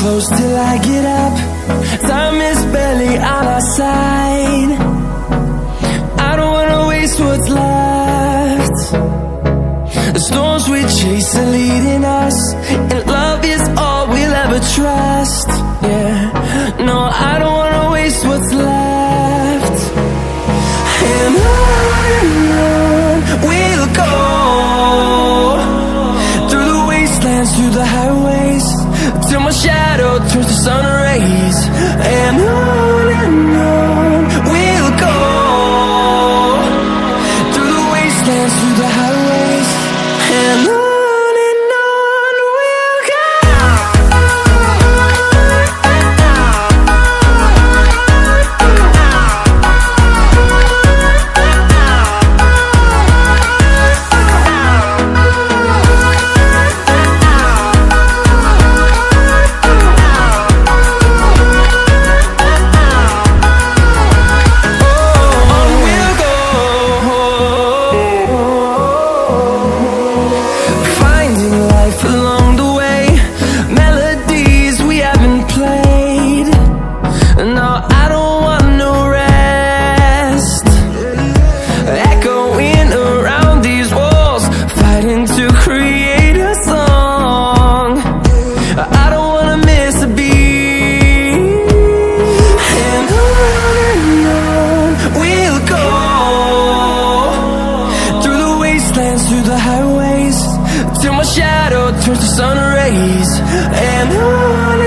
close till I get up. Time is barely on our side. I don't wanna waste what's left. The storms we chase are leading us, and love is all we'll ever trust. Yeah, no, I don't wanna waste what's left. And on we'll go, through the wastelands, through the highways, till my shadow turns to sun rays. And on we'll go, through the wastelands, through the highways, and on we'll go. Through the highways, till my shadow turns to sun rays. And on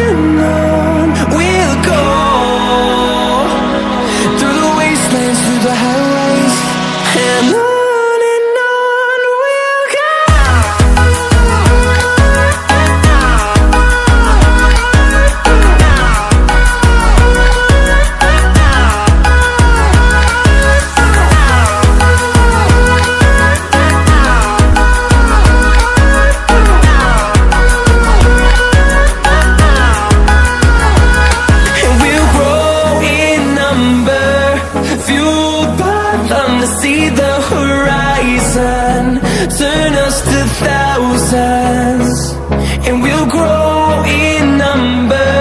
we'll go, through the wastelands, through the highways, and on we'll go. See the horizon, turn us to thousands, and we'll grow in number,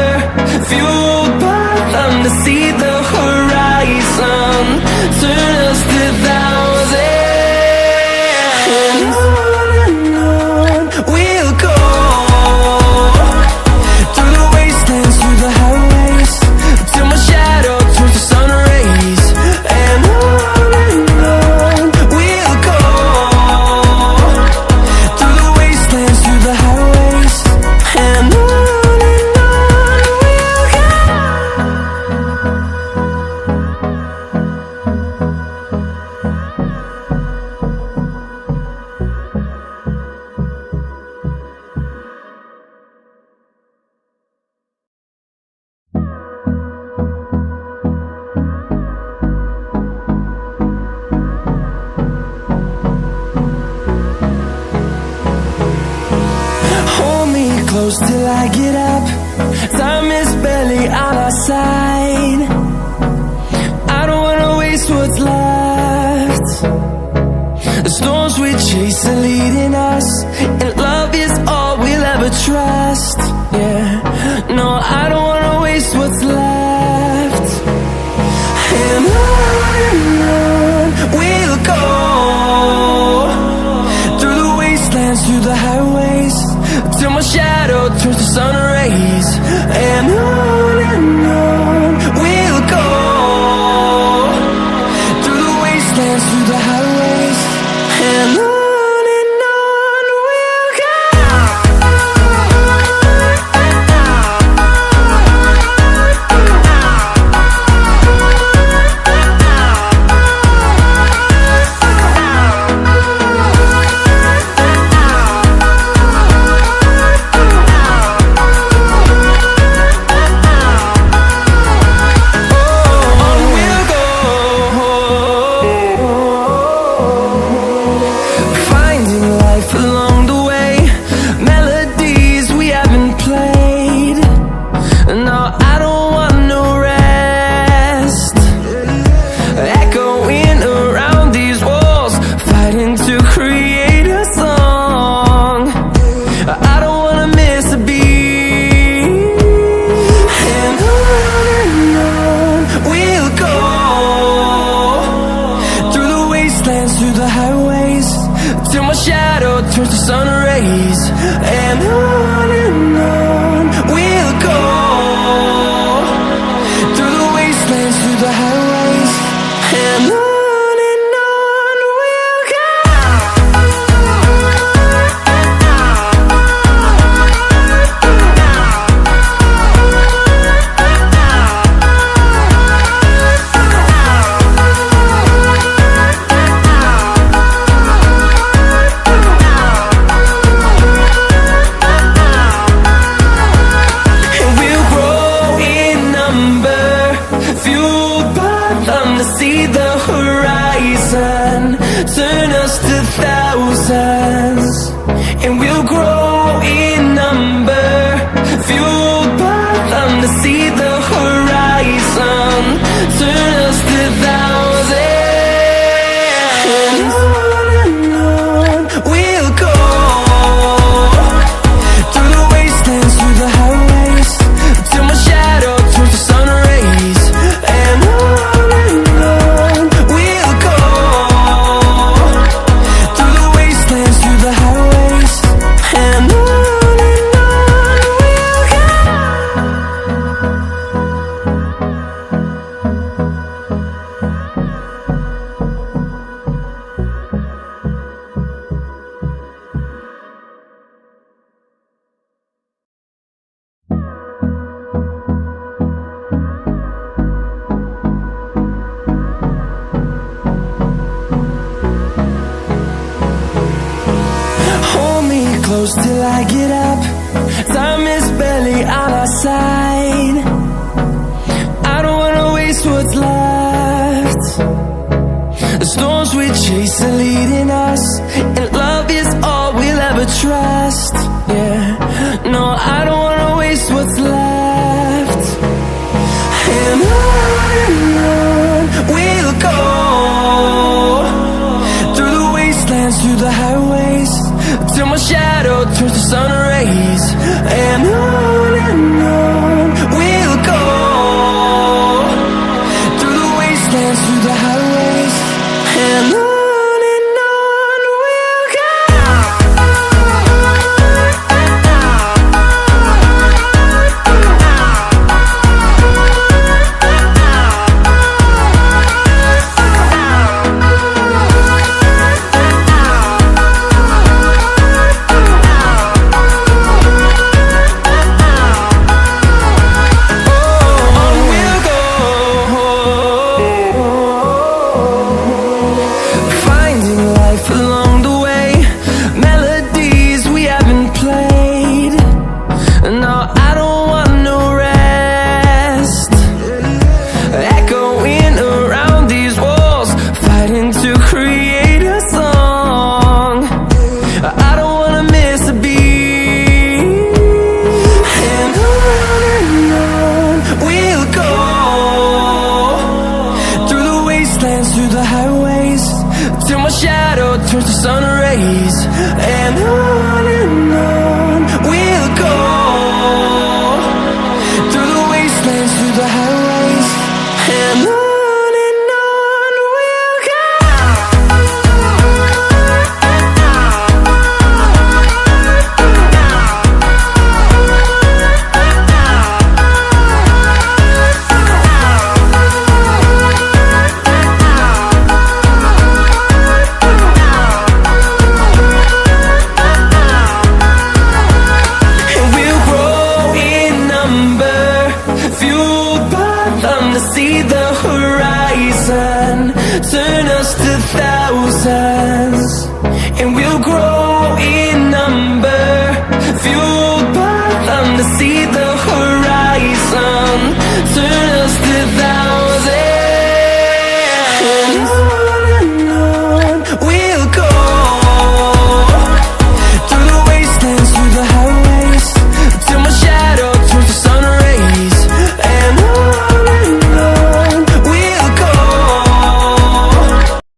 fueled by them to see the horizon, turn us to thousands. And on we'll go, through the wastelands, through the highways, till my shadow turns to sun rays. And close till I get up. Time is barely on our side. I don't wanna waste what's left. The storms we chase are leading us, and love is all we'll ever trust. Yeah, no, I don't wanna waste what's left. And on we'll go, through the wastelands, through the highways, till my shadow turns to sun rays. And on we'll go, through the wastelands, through the highways, and on till my shadow turns to sun rays. And on we'll go, through the wastelands, through the highways. And on we'll go. See the horizon, turn us to thousands, and we'll grow in number, fueled by them. To see the horizon, turn us to thousands, and on we'll go, through the wastelands, through the highways, till my shadow turns to sun rays. And close till I get up. Time is barely on our side. I don't wanna waste what's left. The storms we chase are leading us, and love is all we'll ever trust. Yeah, no, I don't wanna waste what's left. And on we'll go, through the wastelands, through the highways, till my shadow turns to sun rays. And on we'll go, through the wastelands, through the highways. And on we'll go. Through the highways, till my shadow turns to sun rays. And on we'll go, through the wastelands, through the highways. And on we'll go. See the horizon, turn us to thousands, and we'll grow in number, fueled by them. To see the horizon.